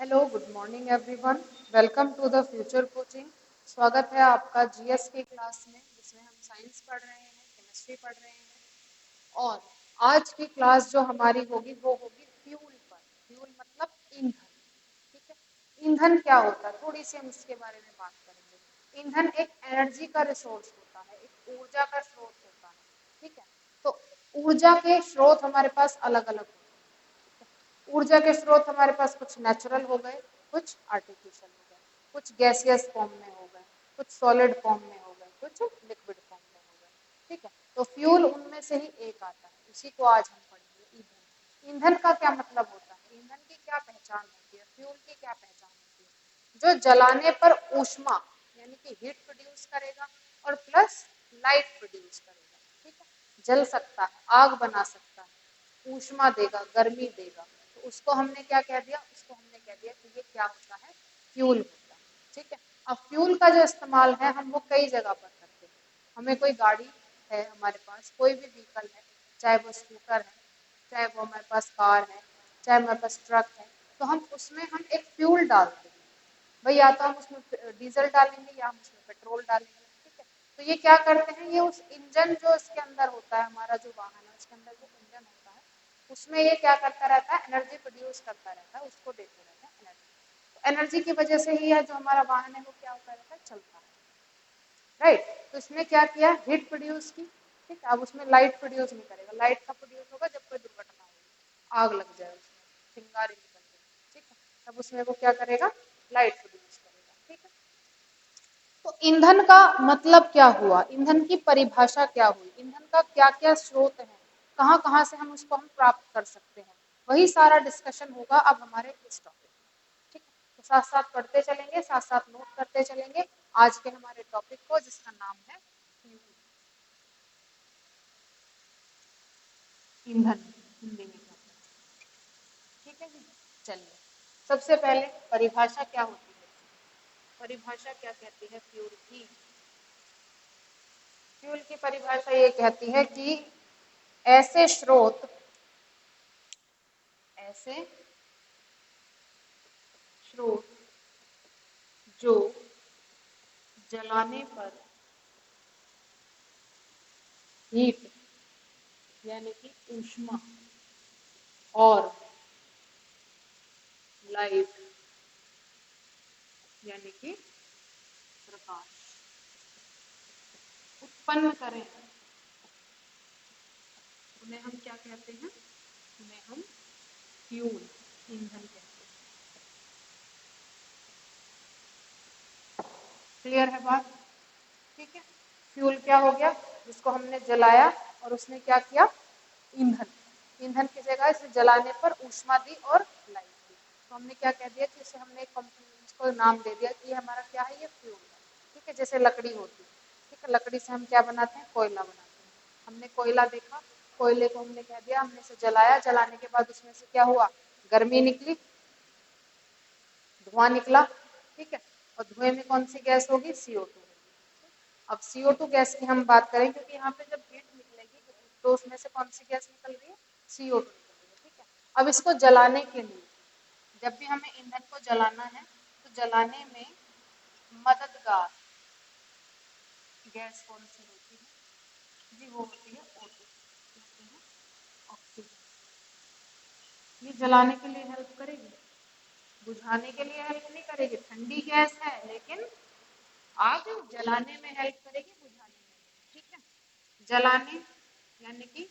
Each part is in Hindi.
Hello, good morning everyone. Welcome to the future coaching. स्वागत है आपका जीएस की क्लास में, जिसमें हम साइंस पढ़ रहे हैं, केमिस्ट्री पढ़ रहे हैं। और आज की क्लास जो हमारी होगी वो होगी फ्यूल पर। फ्यूल मतलब ईंधन। ठीक है, ईंधन क्या होता है थोड़ी सी हम इसके बारे में बात करेंगे। ईंधन एक एनर्जी का रिसोर्स होता है, एक ऊर्जा का स्रोत होता है। ठीक है, तो ऊर्जा के स्रोत हमारे पास अलग अलग होते हैं। ऊर्जा के स्रोत हमारे पास कुछ नेचुरल हो गए, कुछ आर्टिफिशियल हो गए, कुछ गैसियस फॉर्म में हो गए, कुछ सॉलिड फॉर्म में हो गए, कुछ लिक्विड फॉर्म में हो गए। ठीक है, तो फ्यूल उनमें से ही एक आता है, उसी को आज हम पढ़ेंगे, ईंधन। ईंधन का क्या मतलब होता है, ईंधन की क्या पहचान होती है, फ्यूल की क्या पहचान होती है। जो जलाने पर ऊष्मा यानी कि हीट प्रोड्यूस करेगा और प्लस लाइट प्रोड्यूस करेगा। ठीक है, जल सकता है, आग बना सकता है, ऊष्मा देगा, गर्मी देगा। तो उसको हमने क्या कह दिया, उसको हमने कह दिया कि ये क्या होता है, फ्यूल होता है। ठीक है, अब फ्यूल का जो इस्तेमाल है हम वो कई जगह पर करते हैं। हमें कोई गाड़ी है, हमारे पास कोई भी व्हीकल है, चाहे वो स्कूटर है, चाहे वो हमारे पास कार है, चाहे हमारे पास ट्रक है, तो हम उसमें हम एक फ्यूल डालते हैं। भाई या तो हम उसमें डीजल डालेंगे या हम उसमें पेट्रोल डालेंगे। ठीक है, तो ये क्या करते हैं, ये उस इंजन जो इसके अंदर होता है, हमारा जो वाहन है उसके अंदर जो इंजन होता है, उसमें ये क्या करता रहता है, एनर्जी प्रोड्यूस करता रहता है, उसको देते रहता है एनर्जी। तो एनर्जी की वजह से ही है जो हमारा वाहन है वो क्या होता रहता है, चलता है। राइट, तो इसने क्या किया, हीट प्रोड्यूस की। ठीक है, अब उसमें लाइट प्रोड्यूस नहीं करेगा, लाइट का प्रोड्यूस होगा जब कोई दुर्घटना होगी, आग लग जाए उसमें, चिंगारी निकल जाए। ठीक है, तब उसमें वो क्या करेगा, लाइट प्रोड्यूस करेगा। ठीक है, तो ईंधन का मतलब क्या हुआ, ईंधन की परिभाषा क्या हुई, ईंधन का क्या क्या स्रोत है, कहाँ कहाँ से हम उसको हम प्राप्त कर सकते हैं, वही सारा डिस्कशन होगा अब हमारे इस टॉपिक में। ठीक है, तो साथ साथ पढ़ते चलेंगे, साथ साथ नोट करते चलेंगे आज के हमारे टॉपिक को, जिसका नाम है ईंधन, हिंदी में कहते हैं। ठीक है जी, चलिए सबसे पहले परिभाषा क्या होती है, परिभाषा क्या कहती है फ्यूल की। फ्यूल की परिभाषा ये कहती है कि ऐसे स्रोत, ऐसे स्रोत जो जलाने पर हीट यानी कि ऊष्मा और लाइट यानी कि प्रकाश उत्पन्न करें, उन्हें हम क्या कहते हैं, उन्हें हम फ्यूल, ईंधन कहते हैं। क्लियर है बात। ठीक है, फ्यूल क्या हो गया, जिसको हमने जलाया और उसने क्या किया, ईंधन। ईंधन की जगह इसे जलाने पर ऊष्मा दी और लाइट दी, तो हमने क्या कह दिया कि इसे हमने इसको नाम दे दिया कि ये हमारा क्या है, ये फ्यूल है। ठीक है, जैसे लकड़ी होती है। ठीक है, लकड़ी से हम क्या बनाते हैं, कोयला बनाते हैं। हमने कोयला देखा, कोयले को हमने कह दिया, हमने इसे जलाया, जलाने के बाद उसमें से क्या हुआ, गर्मी निकली, धुआं निकला। ठीक है, और धुएं में कौन सी गैस होगी, CO2। अब CO2 गैस की हम बात करें, क्योंकि यहाँ पे जब हीट निकलेगी तो उसमें से कौन सी गैस निकल रही है, CO2 निकल रही है। ठीक है, अब इसको जलाने के लिए, जब भी हमें ईंधन को जलाना है तो जलाने में मददगार गैस कौन सी होती है जी, वो होती है O2, होती है ऑक्सीजन। ये जलाने के लिए हेल्प करेगी, बुझाने के लिए हेल्प नहीं करेगी, ठंडी गैस है लेकिन आग जलाने में हेल्प करेगी, बुझाने में। ठीक है, जलाने यानी कि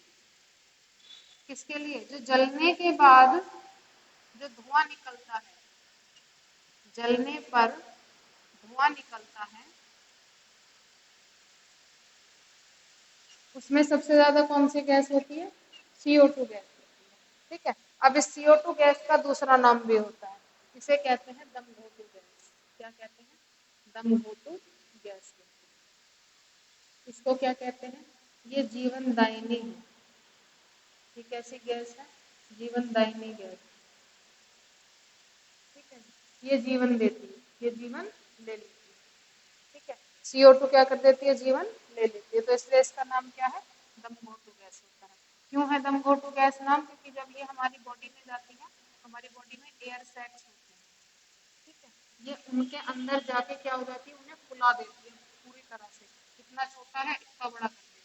किसके लिए, जो जलने के बाद जो धुआं निकलता है, जलने पर धुआं निकलता है, उसमें सबसे ज्यादा कौन सी गैस होती है, CO2 गैस होती है। ठीक है, अब इस CO2 गैस का दूसरा नाम भी होता है, इसे कहते हैं दमघोटू गैस। क्या कहते हैं, दमघोटू गैस। इसको क्या कहते हैं, ये जीवनदायिनी है। ये कैसी गैस है, जीवनदायिनी गैस। ठीक है, ये जीवन देती है, ये जीवन ले लेती है। ठीक है, CO2 क्या कर देती है, जीवन ले लेती है, तो इसलिए इसका नाम क्या है, दमघोटू गैस होता है। क्यों है दमघोटू गैस नाम, क्योंकि जब ये हमारी बॉडी में जाती है, हमारी बॉडी में एयर सैक्स होते हैं। ये उनके अंदर जाके क्या हो जाती है, उन्हें फुला देती है पूरी तरह से, इतना छोटा है इतना बड़ा कर देती है,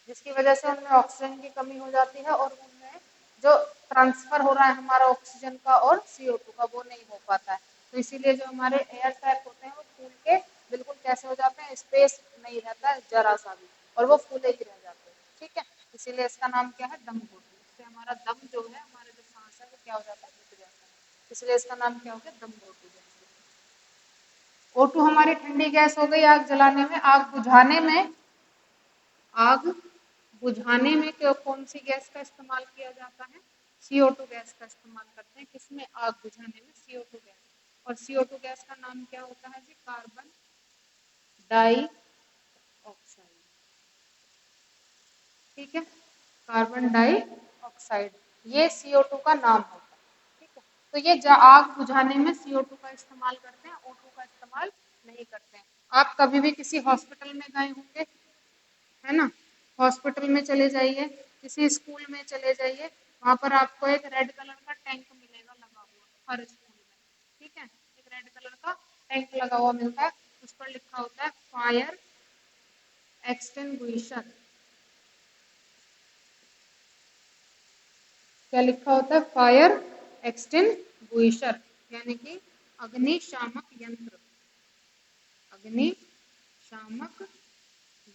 जिसकी वजह से उनमें ऑक्सीजन की कमी हो जाती है और उनमें जो ट्रांसफर हो रहा है हमारा ऑक्सीजन का और CO2 का वो नहीं हो पाता है। तो इसीलिए जो हमारे एयर सैक होते हैं वो फूल के बिल्कुल कैसे हो जाते हैं, स्पेस नहीं रहता है जरा सा भी, और वो फूले ही रह जाते हैं। ठीक है, इसीलिए इसका नाम क्या है, दम घोटू। इससे हमारा दम जो है, हमारा जो सांस है वो क्या हो जाता है, रुक जाता है, इसलिए इसका नाम क्या हो गया, दम घोटू गैस। O2 हमारी ठंडी गैस हो गई आग जलाने में। आग बुझाने में कौन सी गैस का इस्तेमाल किया जाता है, CO2 गैस का इस्तेमाल करते हैं। किसमें, आग बुझाने में CO2 गैस। और CO2 गैस का नाम क्या होता है जी, कार्बन डाई ऑक्साइड। ठीक है, कार्बन डाई ऑक्साइड, ये CO2 का नाम होता है। ठीक है, तो ये आग बुझाने में CO2 का इस्तेमाल करते हैं, O2 का इस्तेमाल नहीं करते हैं। आप कभी भी किसी हॉस्पिटल में गए होंगे, है ना, हॉस्पिटल में चले जाइए, किसी स्कूल में चले जाइए, वहां पर आपको एक रेड कलर का टैंक मिलेगा लगा हुआ हर स्कूल में। ठीक है, एक रेड कलर का टैंक लगा हुआ मिलता है, उस पर लिखा होता है फायर एक्सटिंग्विशर। क्या लिखा होता है, फायर एक्सटिंग्विशर, यानी कि अग्निशामक यंत्र, अग्निशामक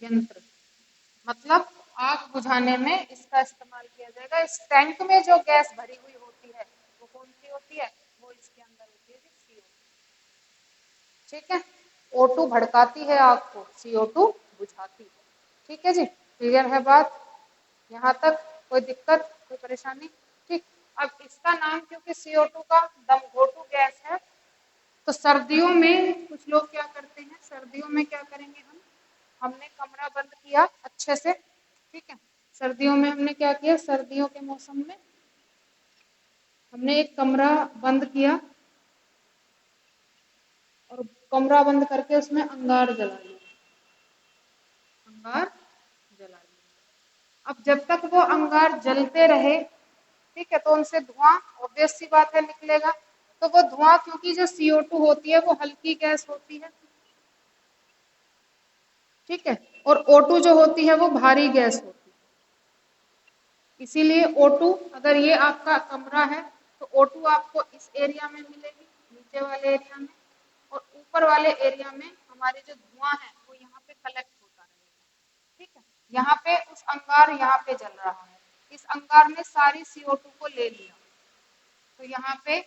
यंत्र। मतलब आग बुझाने में इसका इस्तेमाल किया जाएगा। इस टैंक में जो गैस भरी हुई होती है वो कौन सी होती है, वो इसके अंदर होती है CO। ठीक है, O2 भड़काती है आग को, CO2 बुझाती है। ठीक है जी, क्लियर है बात यहाँ तक, कोई दिक्कत कोई परेशानी। ठीक, अब इसका नाम क्योंकि CO2 का दमघोटू गैस है, तो सर्दियों में कुछ लोग क्या करते हैं, सर्दियों में क्या करेंगे हम, हमने कमरा बंद किया अच्छे से। ठीक है, सर्दियों में हमने क्या किया, सर्दियों के मौसम में हमने एक कमरा बंद किया और कमरा बंद करके उसमें अंगार जला लिया, अंगार जला लिया। अब जब तक वो अंगार जलते रहे, ठीक है, तो उनसे धुआं ऑब्वियस सी बात है निकलेगा। तो वो धुआं, क्योंकि जो CO2 होती है वो हल्की गैस होती है, ठीक है, और O2 जो होती है वो भारी गैस होती है। इसीलिए O2, अगर ये आपका कमरा है तो O2 आपको इस एरिया में मिलेगी, नीचे वाले एरिया में, और ऊपर वाले एरिया में हमारे जो धुआं है वो यहाँ पे कलेक्ट होता रहेगा। ठीक है, यहाँ पे उस अंगार यहाँ पे जल रहा है, इस अंगार ने सारी CO2 को ले लिया, तो यहाँ पे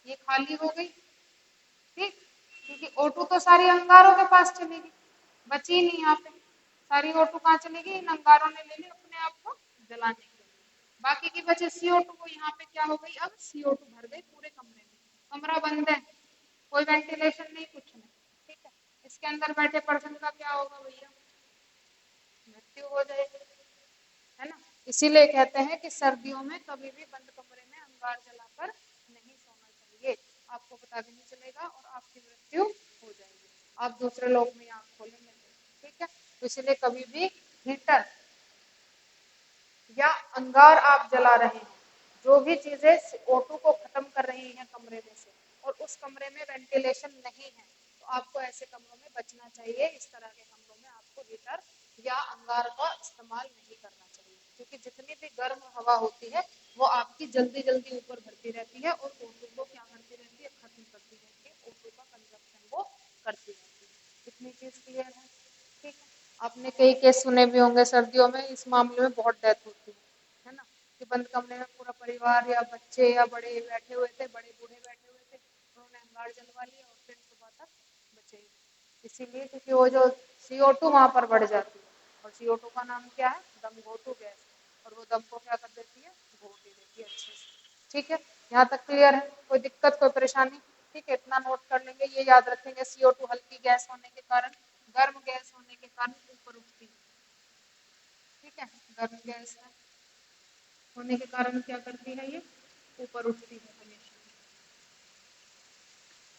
ये खाली हो गई। ठीक, क्योंकि O2 तो सारी अंगारों के पास चलेगी, बची नहीं यहाँ पे, सारी O2 कहाँ चलेगी, इन अंगारों ने ले ली अपने आप को जलाने के लिए। बाकी की बचे CO2 को, यहाँ पे क्या हो गई, अब CO2 भर गई पूरे कमरे में, कमरा बंद है, कोई वेंटिलेशन नहीं, कुछ नहीं। ठीक है, इसके अंदर बैठे पर्सन का क्या होगा भैया, मृत्यु हो जाएगी, है ना। इसीलिए कहते हैं कि सर्दियों में कभी भी बंद कमरे में अंगार जलाकर नहीं सोना चाहिए, आपको पता भी नहीं चलेगा और आपकी मृत्यु हो जाएगी, आप दूसरे लोग में आग खोलेंगे। ठीक है, तो इसलिए कभी भी हीटर या अंगार आप जला रहे हैं, जो भी चीजें O2 को खत्म कर रही हैं कमरे में से, और उस कमरे में वेंटिलेशन नहीं है, तो आपको ऐसे कमरों में बचना चाहिए। इस तरह के कमरों में आपको हीटर या अंगार का इस्तेमाल नहीं करना चाहिए, क्योंकि जितनी भी गर्म हवा होती है वो आपकी जल्दी जल्दी ऊपर भरती रहती है और O2 को क्या करती रहती है, खत्म करती रहती है, O2 का कंजप्शन वो करती रहती है। इतनी चीज क्लियर है। ठीक है, आपने कई केस सुने भी होंगे सर्दियों में, इस मामले में बहुत डेथ होती है ना, कि बंद कमरे में पूरा परिवार या बच्चे या बड़े बैठे हुए थे, बड़े बूढ़े बैठे हुए थे, उन्होंने अंगार जलवा लिया और फिर सुबह तक बचे ही। इसीलिए क्योंकि वो जो CO2 वहां पर बढ़ जाती है, और CO2 का नाम क्या है, दमघोटू गैस, और वो दम को क्या कर देती है, घोट देती है अच्छे से। ठीक है, यहाँ तक क्लियर है, कोई दिक्कत कोई परेशानी। ठीक है, इतना नोट कर लेंगे, ये याद रखेंगे, CO2 हल्की गैस होने के कारण, गर्म गैस होने के कारण ऊपर उठती है। ठीक है, गर्म गैस है होने के कारण क्या करती है, ये ऊपर उठती है हमेशा।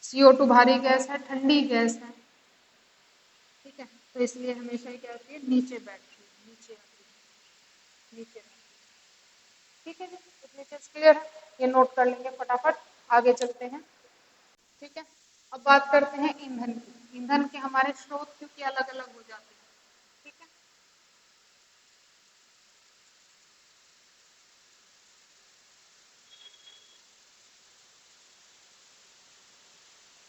CO2 भारी गैस है, ठंडी गैस है, ठीक है, तो इसलिए हमेशा ही क्या होती है, नीचे बैठती है, नीचे आती है, नीचे रहती है। ठीक है जी, इतनी चीज क्लियर है, ये नोट कर लेंगे फटाफट, आगे चलते हैं। ठीक है। अब बात करते हैं ईंधन की। ईंधन के हमारे स्रोत क्योंकि अलग अलग हो जाते हैं। ठीक है।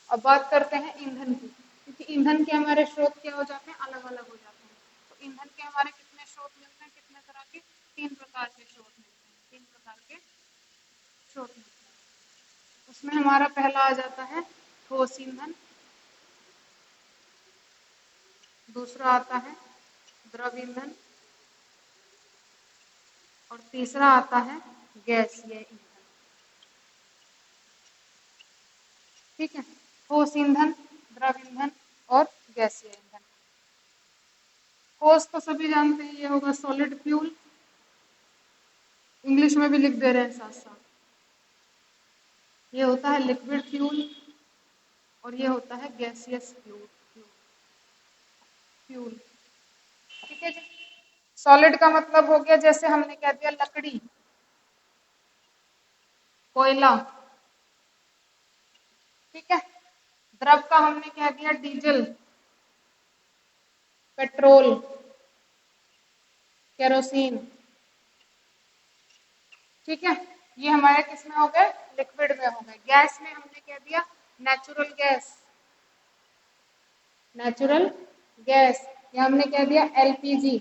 अब बात करते हैं ईंधन की, क्योंकि ईंधन के हमारे स्रोत क्या हो जाते हैं, अलग अलग हो जाते हैं। तो ईंधन के हमारे कितने स्रोत मिलते हैं, कितने तरह के, 3 प्रकार के स्रोत मिलते हैं। 3 प्रकार के स्रोत मिलते हैं। उसमें हमारा पहला आ जाता है ठोस ईंधन, दूसरा आता है द्रव ईंधन, और तीसरा आता है गैसीय ईंधन। ठीक है। ठोस ईंधन, द्रव ईंधन और गैसीय ईंधन। ठोस तो सभी जानते हैं, ये होगा सॉलिड फ्यूल, इंग्लिश में भी लिख दे रहे हैं साथ साथ। ये होता है लिक्विड फ्यूल, और ये होता है गैसियस फ्यूल। फ्यूल। ठीक है जी। सॉलिड का मतलब हो गया, जैसे हमने कह दिया लकड़ी, कोयला। ठीक है। द्रव का हमने कह दिया डीजल, पेट्रोल, केरोसिन। ठीक है। ये हमारे किस में हो गए, लिक्विड में हो गए। गैस में हमने कह दिया नेचुरल गैस, नेचुरल गैस। ये हमने कह दिया एलपीजी,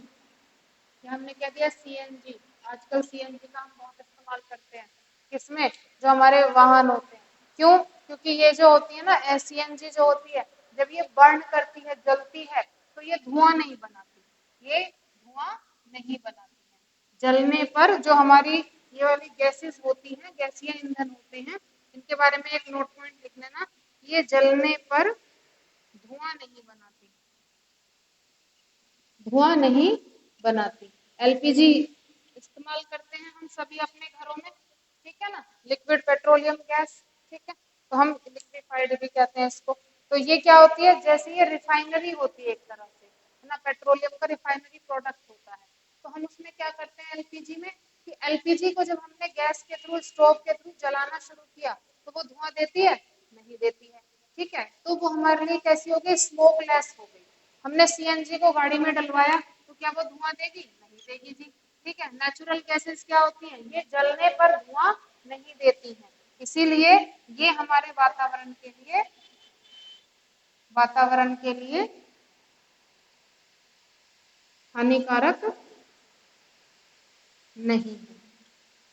ये हमने कह दिया सीएनजी। आजकल सीएनजी का हम बहुत इस्तेमाल करते हैं, किसमें, जो हमारे वाहन होते हैं। क्यों, क्योंकि ये जो होती है ना सीएनजी जो होती है, जब ये बर्न करती है, जलती है, तो ये धुआं नहीं बनाती, ये धुआं नहीं बनाती है। जलने पर जो हमारी ये वाली गैसेस होती हैं, गैसीय ईंधन होते हैं, इनके बारे में एक नोट पॉइंट लिख लेना, ये जलने पर धुआं नहीं बनाती, धुआं नहीं बनाती। एलपीजी इस्तेमाल करते हैं हम सभी अपने घरों में, ठीक है ना, लिक्विड पेट्रोलियम गैस। ठीक है। तो हम लिक्विफाइड भी कहते हैं इसको। तो ये क्या होती है, जैसे ये रिफाइनरी होती है एक तरह से, है ना, पेट्रोलियम का रिफाइनरी प्रोडक्ट होता है। तो हम उसमें क्या करते हैं एलपीजी में, कि एलपीजी को जब हमने गैस के थ्रू, स्टोव के थ्रू जलाना शुरू किया, तो वो धुआं देती है, नहीं देती है। ठीक है। तो वो हमारे लिए कैसी हो गई, स्मोकलेस हो गई। हमने सीएनजी को गाड़ी में डलवाया, तो क्या वो धुआं देगी, नहीं देगी जी। ठीक है। नेचुरल गैसेस क्या होती हैं, ये जलने पर धुआं नहीं देती हैं, इसीलिए ये हमारे वातावरण के लिए हानिकारक नहीं है।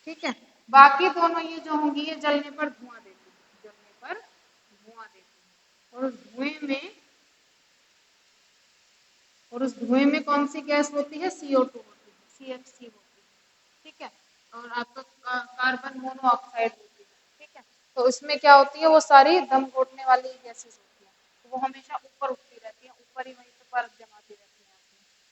ठीक है। बाकी दोनों ये जो होंगी, ये जलने पर धुआं देती है, जलने पर धुआं देती है। और उस धुएं में कौन सी गैस होती है, CO2 होती है, CFC होती है। ठीक है। और आपका कार्बन मोनोऑक्साइड होती है। ठीक है। तो इसमें क्या होती है, वो सारी दम घोटने वाली गैसेस होती है, तो वो हमेशा ऊपर उठती रहती है, ऊपर ही वहीं पे परत जमाती रहती है।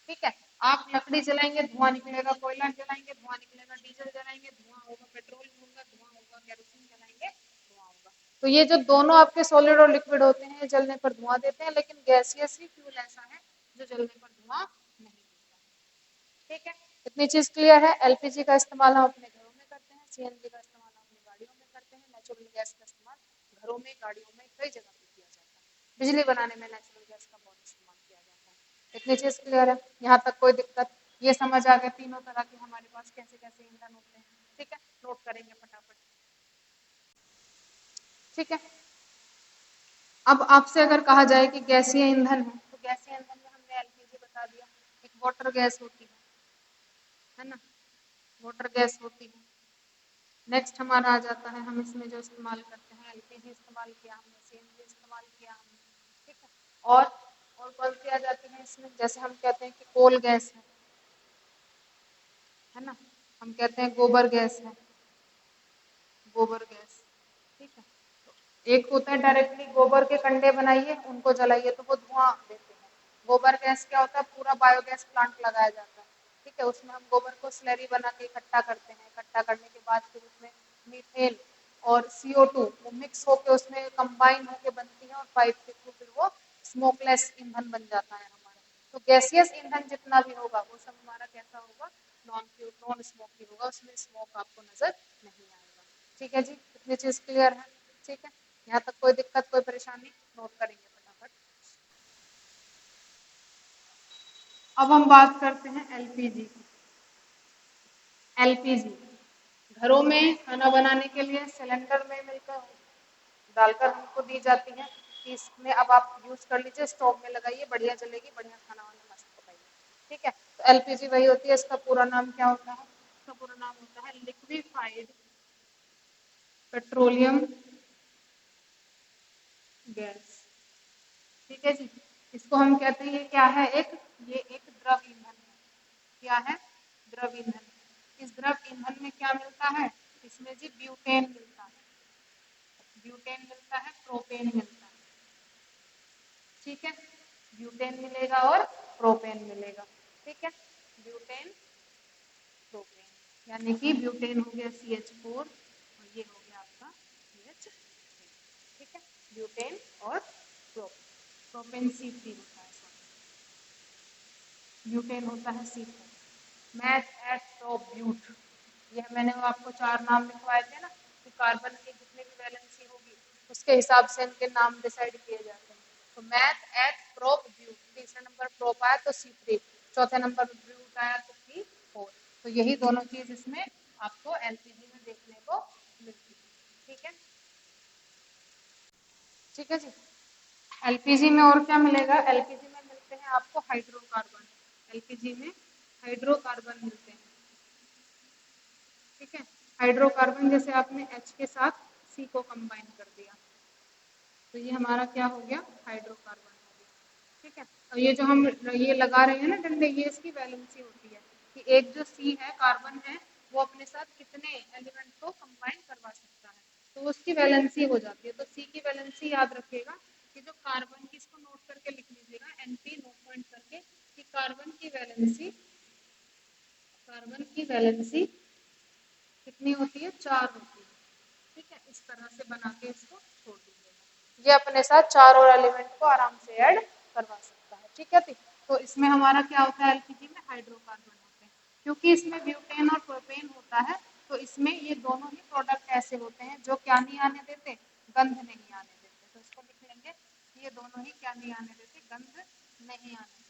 ठीक है। आप लकड़ी जलाएंगे, धुआं निकलेगा, कोयला जलाएंगे, धुआं निकलेगा, डीजल जलाएंगे, धुआं होगा, पेट्रोल होगा, धुआं होगा, केरोसिन जलाएंगे, धुआं होगा। तो ये जो दोनों आपके सॉलिड और लिक्विड होते हैं, ये जलने पर धुआं देते हैं, लेकिन गैसियस ही फ्यूल ऐसा है जो जलने पर धुआं नहीं देता। ठीक है। इतनी चीज क्लियर है। एलपीजी का इस्तेमाल हम अपने घरों में करते हैं, सीएनजी का इस्तेमाल हम अपनी गाड़ियों में करते हैं, नेचुरल गैस का इस्तेमाल घरों में, गाड़ियों में, कई जगह पे किया जाता है। बिजली बनाने में नेचुरल गैस का बहुत इस्तेमाल किया जाता है। इतनी चीज क्लियर है, यहाँ तक कोई दिक्कत, ये समझ आ गया तीनों तरह के हमारे पास कैसे कैसे ईंधन होते हैं। ठीक है। नोट करेंगे फटाफट। ठीक है। अब आपसे अगर कहा जाए कि गैसीय ईंधन है, तो गैसीय ईंधन में हमने एलपीजी बता दिया, एक वाटर गैस होती है ना, वाटर गैस होती है। नेक्स्ट हमारा आ जाता है, हम इसमें जो इस्तेमाल करते हैं, एलपीजी इस्तेमाल किया हमने, सीएनजी इस्तेमाल किया हमने। ठीक है। और कौन सी आ जाती है इसमें, जैसे हम कहते हैं कि कोल गैस है ना, हम कहते हैं गोबर गैस है, गोबर गैस। ठीक है। एक होता है डायरेक्टली गोबर के कंडे बनाइए, उनको जलाइए, तो वो धुआं देते हैं। गोबर गैस क्या होता है, पूरा बायोगैस प्लांट लगाया जाता है। ठीक है। उसमें हम गोबर को स्लरी बना के इकट्ठा करते हैं, इकट्ठा करने के बाद फिर उसमें मीथेन और CO2 वो मिक्स होकर उसमें कंबाइन होकर बनती है, और पाइप के थ्रू फिर वो स्मोकलेस ईंधन बन जाता है हमारा। तो गैसियस ईंधन जितना भी होगा, वो सब हमारा कैसा होगा, नॉन स्मोकी होगा, उसमें स्मोक आपको नजर नहीं आएगा। ठीक है जी। इतनी चीज क्लियर है। ठीक है। यहाँ तक कोई दिक्कत, कोई परेशानी? नोट करेंगे फटाफट। अब हम बात करते हैं एलपीजी की। एलपीजी घरों में खाना बनाने के लिए सिलेंडर में मिलकर डालकर हमको दी जाती है कि इसमें अब आप यूज कर लीजिए, स्टोव में लगाइए, बढ़िया जलेगी, बढ़िया खाना वाना मस्त पकाइए। ठीक है, तो एलपीजी वही होती है। इसका पूरा नाम क्या होता है? इसका पूरा नाम होता है लिक्विफाइड पेट्रोलियम गैस। ठीक है जी, इसको हम कहते हैं, ये क्या है? ये एक द्रव ईंधन है। क्या है? द्रव ईंधन। इस द्रव ईंधन में क्या मिलता है? इसमें जी ब्यूटेन मिलता है, ब्यूटेन मिलता है, प्रोपेन मिलता है। ठीक है, ब्यूटेन मिलेगा और प्रोपेन मिलेगा। ठीक है, ब्यूटेन प्रोपेन, यानी कि ब्यूटेन हो गया CH4 और ये हो गया आपका CH3। ठीक है, ब्यूटेन और प्रोपेन। प्रोपेन C3 होता है, ब्यूटेन होता है C4। मैथ एट प्रोब्यूट, ये मैंने आपको 4 नाम लिखवाए थे ना कि कार्बन की जितनी भी वैलेंसी होगी उसके हिसाब से इनके नाम डिसाइड किए जाते हैं। तो मैथ एट प्रोब्यूट, तीसरे नंबर प्रोप आया तो C3, चौथे नंबर ब्यूट आया तो C4। तो यही दोनों चीज इसमें आपको एलपीजी में देखने को मिलती है। ठीक है, ठीक है जी। एलपीजी में और क्या मिलेगा? एलपीजी में मिलते हैं आपको हाइड्रोकार्बन। एलपीजी में हाइड्रोकार्बन मिलते हैं। ठीक है, हाइड्रोकार्बन जैसे आपने H के साथ C को कंबाइन कर दिया तो ये हमारा क्या हो गया? हाइड्रोकार्बन हो गया। ठीक है, और ये जो हम ये लगा रहे हैं ना डंडे, ये इसकी वैलेंसी होती है कि एक जो C है, कार्बन है, वो अपने साथ कितने एलिमेंट को कंबाइन करवा सकता है, तो उसकी वैलेंसी हो जाती है। तो C की वैलेंसी याद रखिएगा कि जो कार्बन की, इसको नोट करके लिख लीजिएगा, NP नोट पॉइंट करके, कि कार्बन की वैलेंसी, कार्बन की वैलेंसी कितनी होती है? 4 होती है। ठीक है, इस तरह से बना के इसको छोड़ दीजिएगा। ये अपने साथ 4 और एलिमेंट को आराम से ऐड करवा सकता है। ठीक है, तो इसमें हमारा क्या होता है? एलपीजी में हाइड्रोकार्बन होते हैं। क्योंकि इसमें ब्यूटेन और प्रोपेन होता है तो इसमें ये दोनों ही प्रोडक्ट ऐसे होते हैं जो क्या नहीं आने देते? गंध नहीं आने देते। तो इसको लिख लेंगे कि ये दोनों ही क्या नहीं आने देते? गंध नहीं आने देते।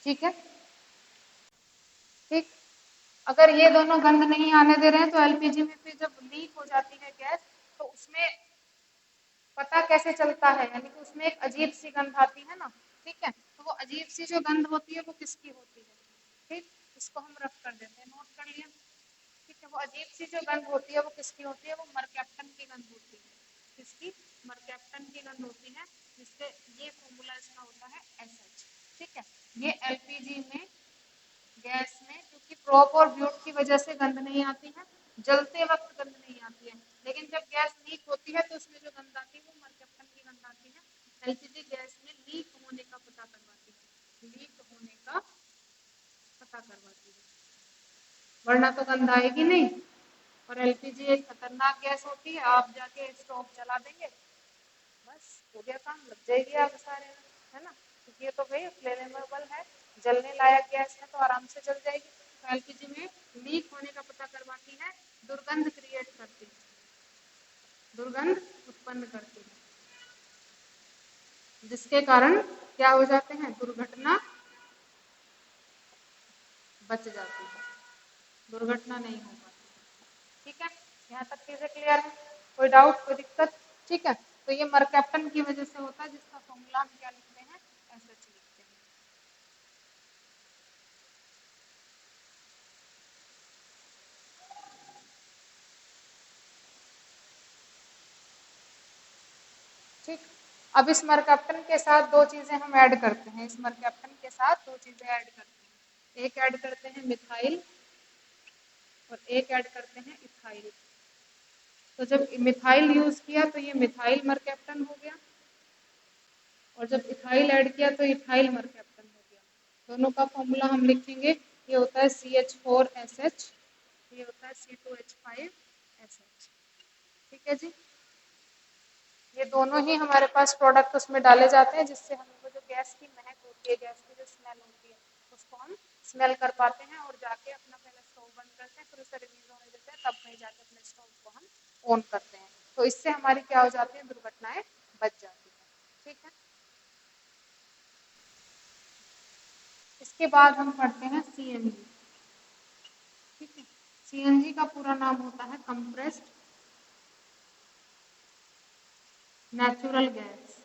ठीक है, ठीक। अगर ये दोनों गंध नहीं आने दे रहे हैं तो एलपीजी में फिर जब लीक हो जाती है गैस तो उसमें पता कैसे चलता है? यानी कि उसमें एक अजीब सी गंध आती है ना। ठीक है, तो वो अजीब सी जो गंध होती है वो किसकी होती है? ठीक, इसको हम रफ कर देते हैं, नोट कर लिया। ठीक है, वो अजीब सी जो गंध होती है वो किसकी होती है? वो मरकैप्टन की गंध होती है। किसकी? मरकैप्टन की गंध होती है, जिससे ये फॉर्मूला इसका होता है SH। ठीक है, ये एलपीजी में गैस में क्योंकि प्रोप और ब्यूट की वजह से गंध नहीं आती है, जलते वक्त गंध नहीं आती है, लेकिन जब गैस लीक होती है तो उसमें जो गंध आती है वो मरकैप्टन की गंध आती है। एलपीजी गैस में लीक होने का पता करवाती है, लीक होने का पता करवाती है, वरना तो गंध आएगी नहीं। और एलपीजी एक खतरनाक गैस होती है, आप जाके स्टोव जला देंगे, बस हो गया काम, लग जाएगी आग सारे में, है ना। क्योंकि ये तो भाई फ्लेमेबल है, जलने लायक गैस है तो आराम से जल जाएगी। तो एलपीजी में लीक होने का पता करवाती है, दुर्गंध क्रिएट करती है, दुर्गंध उत्पन्न करती है, जिसके कारण क्या हो जाते हैं? दुर्घटना बच जाती है, दुर्घटना नहीं हो पाती। ठीक है, यहाँ तक चीजें क्लियर है? कोई डाउट, कोई दिक्कत? ठीक है, तो ये मरकैप्टन की वजह से होता है, जिसका फॉर्मूला हम क्या लिखते हैं? SH लिखते हैं। ठीक, अब इस मरकैप्टन के साथ दो चीजें हम ऐड करते हैं, इस मरकैप्टन के साथ दो चीजें ऐड करते हैं, एक ऐड करते हैं मिथाइल और एक ऐड करते हैं इथाइल। तो जब मिथाइल यूज किया तो ये मिथाइल मरकैप्टन हो गया, और जब इथाइल ऐड किया तो इथाइल मरकैप्टन हो गया। दोनों का फॉर्मूला हम लिखेंगे, ये होता है CH4SH, ये होता है C2H5SH। ठीक है जी, ये दोनों ही हमारे पास प्रोडक्ट उसमें डाले जाते हैं, जिससे हमको जो गैस की महक होती है, गैस की जो स्मेल होती है उसको हम स्मेल कर पाते हैं और जाके अपना पहले स्टोव बंद करते हैं, फिर उसे रिलीज होने देते हैं, तब ऑन करते हैं, तो इससे हमारी क्या हो जाती है, दुर्घटनाएं बच जाती है। ठीक है, इसके बाद हम पढ़ते हैं सीएनजी। ठीक है, सीएनजी का पूरा नाम होता है कंप्रेस्ड नेचुरल गैस।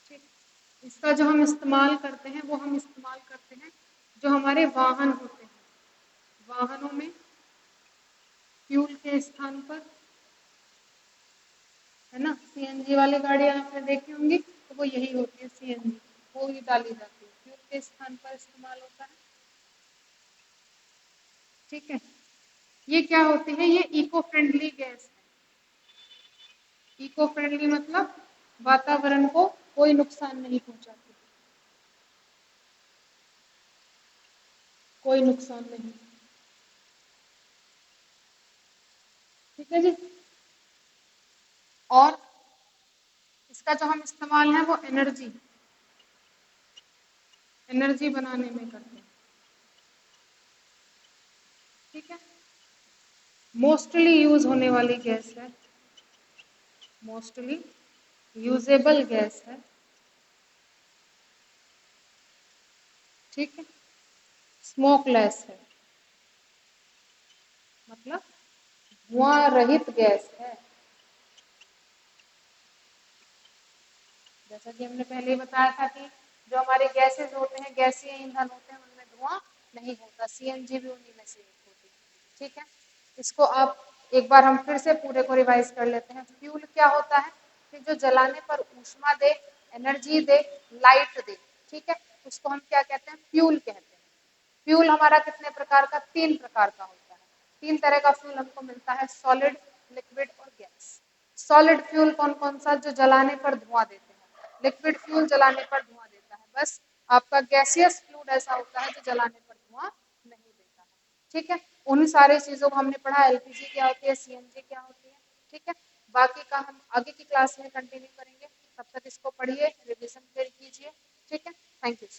ठीक, इसका जो हम इस्तेमाल करते हैं वो हम इस्तेमाल करते हैं जो हमारे वाहन होते हैं, वाहनों में फ्यूल के स्थान पर, है ना, सीएनजी वाली गाड़ी आपने देखी होंगी, तो वो यही होती है सीएनजी, वो ही डाली जाती है, फ्यूल के स्थान पर इस्तेमाल होता है। ठीक है, ये क्या होती है, ये इको फ्रेंडली गैस है। इको फ्रेंडली मतलब वातावरण को कोई नुकसान नहीं पहुंचाती, कोई नुकसान नहीं। ठीक है जी, और इसका जो हम इस्तेमाल है वो एनर्जी बनाने में करते हैं। ठीक है, मोस्टली यूज होने वाली गैस है, मोस्टली यूजेबल गैस है। ठीक है, स्मोकलेस है, मतलब धुआं रहित गैस है। जैसा कि हमने पहले ही बताया था कि जो हमारे गैसेज होते हैं, गैसीय ईंधन होते हैं, उनमें धुआं नहीं होता, सीएनजी भी उन्हीं में से एक होती है। ठीक है, इसको आप एक बार हम फिर से पूरे को रिवाइज कर लेते हैं। फ्यूल क्या होता है कि जो जलाने पर ऊष्मा दे, एनर्जी दे, लाइट दे। ठीक है, उसको हम क्या कहते हैं, फ्यूल कहते हैं। फ्यूल हमारा कितने प्रकार का, 3 प्रकार का होता है। 3 तरह का फ्यूल हमको मिलता है, सॉलिड, लिक्विड और गैस। सॉलिड फ्यूल कौन कौन सा, जो जलाने पर धुआं देते हैं। लिक्विड फ्यूल जलाने पर धुआं देता है, बस आपका गैसियस फ्लूइड ऐसा होता है जो जलाने पर धुआं नहीं देता है। ठीक है, उन सारे चीजों को हमने पढ़ा, एलपीजी क्या होती है, सीएनजी क्या होती है। ठीक है, बाकी का हम आगे की क्लास में कंटिन्यू करेंगे, तब तक इसको पढ़िए, रिविजन कीजिए। ठीक है, थैंक यू।